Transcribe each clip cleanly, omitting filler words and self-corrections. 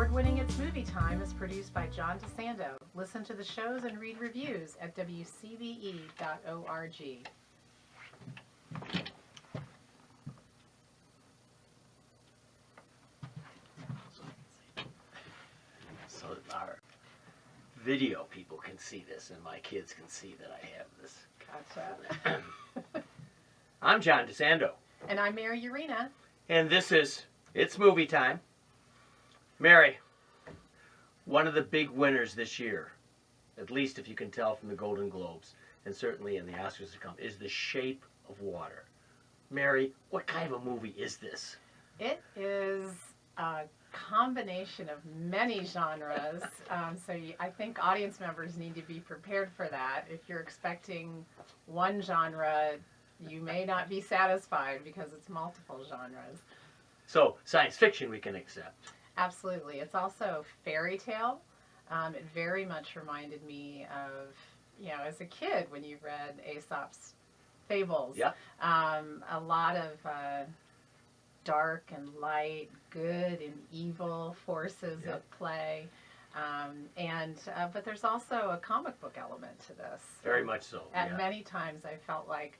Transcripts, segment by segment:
award-winning It's Movie Time is produced by John DeSando. Listen to the shows and read reviews at WCBE.org. So our video people can see this, and my kids can see that I have this. Gotcha. I'm John DeSando. And I'm Mary Yerina. And this is It's Movie Time. Mary, one of the big winners this year, at least if you can tell from the Golden Globes, and certainly in the Oscars to come, is The Shape of Water. Mary, what kind of a movie is this? It is a combination of many genres, I think audience members need to be prepared for that. If you're expecting one genre, you may not be satisfied because it's multiple genres. So, science fiction we can accept. Absolutely. It's also fairy tale. It very much reminded me of, as a kid when you read Aesop's fables. Yeah. A lot of dark and light, good and evil forces at play. But there's also a comic book element to this. Very much so. At many times I felt like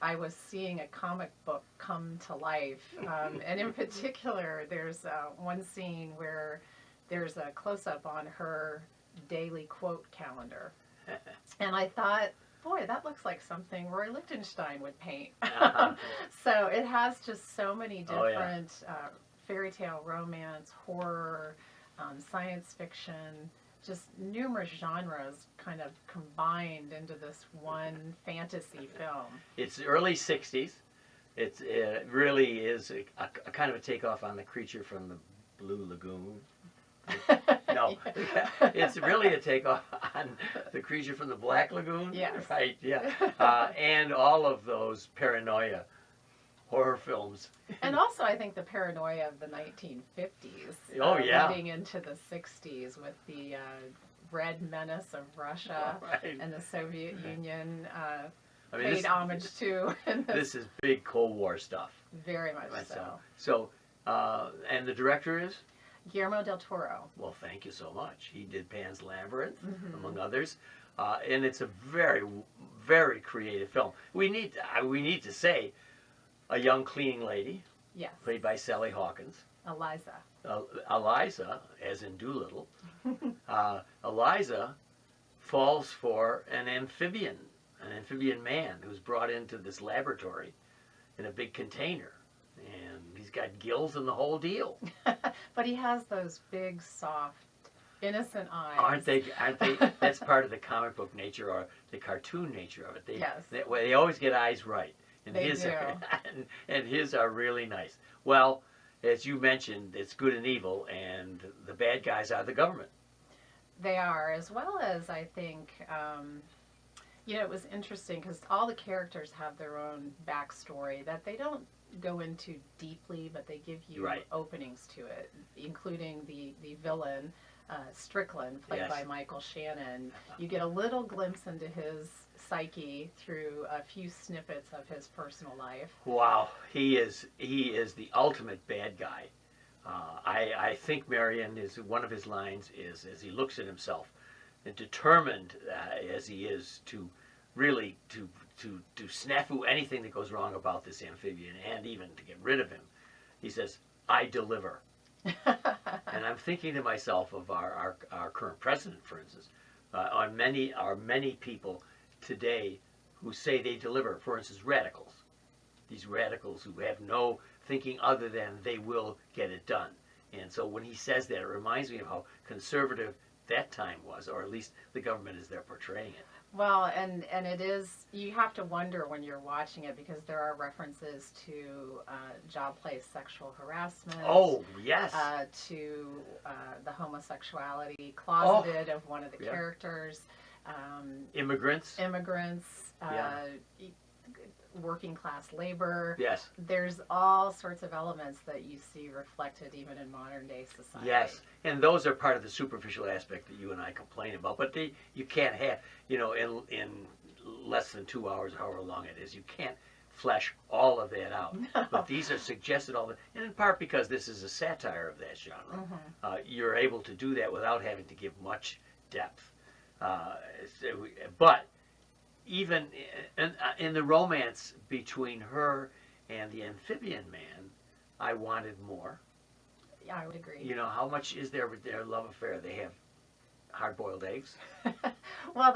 I was seeing a comic book come to life. And in particular, there's one scene where there's a close-up on her daily quote calendar. And I thought, boy, that looks like something Roy Lichtenstein would paint. So it has just so many different fairy tale, romance, horror, science fiction, just numerous genres kind of combined into this one fantasy film. It's early 60s. It really is a kind of a takeoff on The Creature from the Blue Lagoon. No, it's really a takeoff on The Creature from the Black Lagoon. Yes. Right, yeah. And all of those paranoia horror films. And also, I think the paranoia of the 1950s. Oh, yeah. Leading into the 60s with the Red Menace of Russia and the Soviet Union paid homage to. This is big Cold War stuff. Very much so. So, and the director is? Guillermo del Toro. Well, thank you so much. He did Pan's Labyrinth, among others. And it's a very, very creative film. We need to say, a young cleaning lady, yes, played by Sally Hawkins. Eliza. Eliza, as in Doolittle. Eliza falls for an amphibian man who's brought into this laboratory in a big container. And he's got gills and the whole deal. But he has those big, soft, innocent eyes. Aren't they? That's part of the comic book nature or the cartoon nature of it. They always get eyes right. And they his do. And his are really nice. Well, as you mentioned, it's good and evil, and the bad guys are the government. They are, as well as I think, it was interesting because all the characters have their own backstory that they don't go into deeply, but they give you openings to it, including the villain, Strickland, played by Michael Shannon. You get a little glimpse into his psyche through a few snippets of his personal life. Wow, he is the ultimate bad guy. I think Marion is one of his lines is as he looks at himself, and determined as he is to really to snafu anything that goes wrong about this amphibian, and even to get rid of him. He says, "I deliver." And I'm thinking to myself of our current president, for instance. Are many people today who say they deliver, for instance, radicals. These radicals who have no thinking other than they will get it done. And so when he says that, it reminds me of how conservative that time was, or at least the government is there portraying it. Well, and it is, you have to wonder when you're watching it because there are references to job place sexual harassment. Oh, yes. To the homosexuality closeted of one of the characters. Immigrants. Working class labor. Yes. There's all sorts of elements that you see reflected even in modern day society. Yes, and those are part of the superficial aspect that you and I complain about. But you can't have, in less than 2 hours, however long it is, you can't flesh all of that out. No. But these are suggested all the, and in part because this is a satire of that genre. You're able to do that without having to give much depth. But even in the romance between her and the amphibian man, I wanted more. Yeah, I would agree. You know, how much is there with their love affair? They have hard-boiled eggs. Well,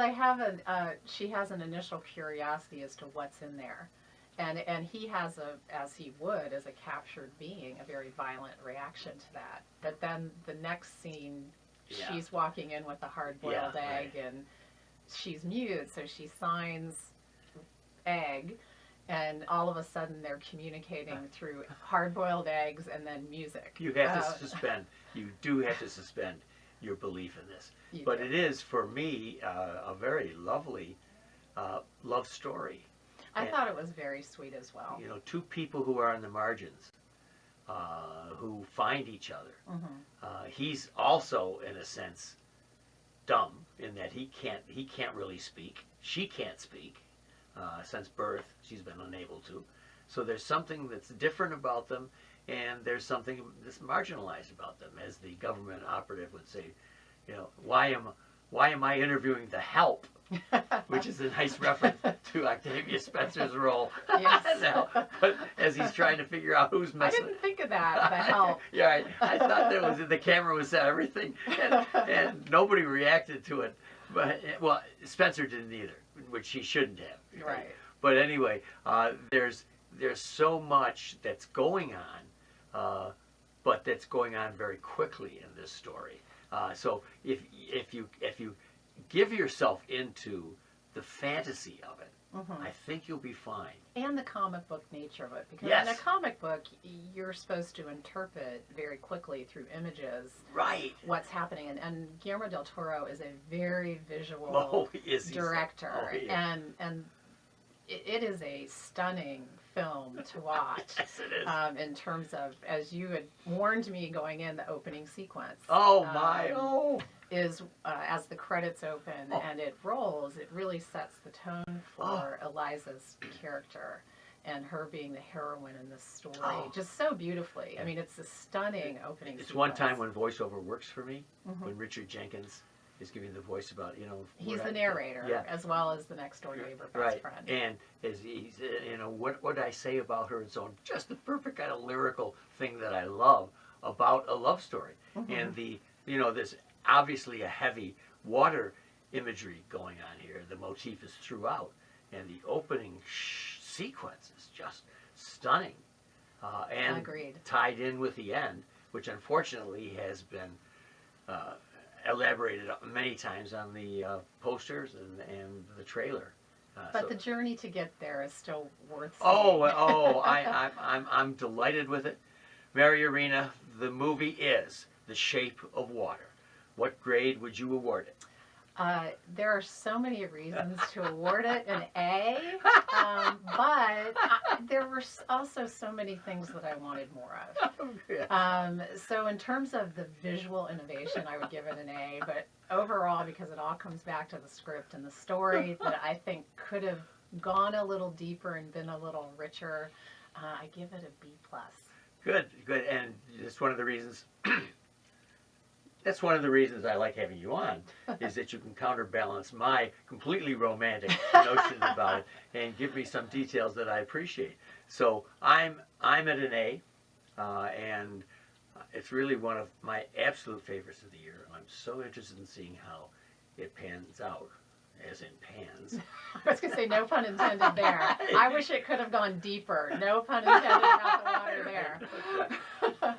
she has an initial curiosity as to what's in there. And he has as he would, as a captured being, a very violent reaction to that. But then the next scene, she's walking in with a hard-boiled egg, and she's mute, so she signs egg, and all of a sudden they're communicating through hard-boiled eggs and then music. You have to suspend. You do have to suspend your belief in this. But it is, for me, a very lovely love story. I thought it was very sweet as well. You know, two people who are on the margins, who find each other. He's also, in a sense, dumb in that he can't really speak. She can't speak. Since birth, she's been unable to. So there's something that's different about them, and there's something that's marginalized about them, as the government operative would say. You know, why am I interviewing the help? Which is a nice reference to Octavia Spencer's role. Yes. Now, but as he's trying to figure out who's I messing. didn't think of that, the help. Yeah, I thought there was, the camera was at everything, and nobody reacted to it. But, well, Spencer didn't either, which he shouldn't have. Right. But anyway, there's so much that's going on, but that's going on very quickly in this story. So if you give yourself into the fantasy of it, I think you'll be fine. And the comic book nature of it, because Yes. in a comic book, you're supposed to interpret very quickly through images what's happening. And Guillermo del Toro is a very visual director, and it is a stunning film to watch. Yes, it is. In terms of, as you had warned me going in, the opening sequence. Is as the credits open and it rolls, it really sets the tone for Eliza's character and her being the heroine in this story, just so beautifully. I mean, it's a stunning opening sequence. It's one time when voiceover works for me, when Richard Jenkins is giving the voice about, you know. He's the narrator, as well as the next door neighbor best friend. And as he's, you know, what I say about her and so on, just the perfect kind of lyrical thing that I love about a love story. And the, you know, this obviously a heavy water imagery going on here. The motif is throughout, and the opening sequence is just stunning, and Agreed. Tied in with the end, which unfortunately has been elaborated many times on the posters and the trailer. But the journey to get there is still worth seeing. I'm delighted with it. Mary Yerina, the movie is The Shape of Water. What grade would you award it? There are so many reasons to award it an A, but there were also so many things that I wanted more of. So in terms of the visual innovation, I would give it an A, but overall, because it all comes back to the script and the story that I think could have gone a little deeper and been a little richer, I give it a B+. Good, and it's one of the reasons. That's one of the reasons I like having you on, is that you can counterbalance my completely romantic notion about it and give me some details that I appreciate. So I'm at an A, and it's really one of my absolute favorites of the year. I'm so interested in seeing how it pans out, as in pans. I was going to say, no pun intended there. I wish it could have gone deeper. No pun intended about the water there.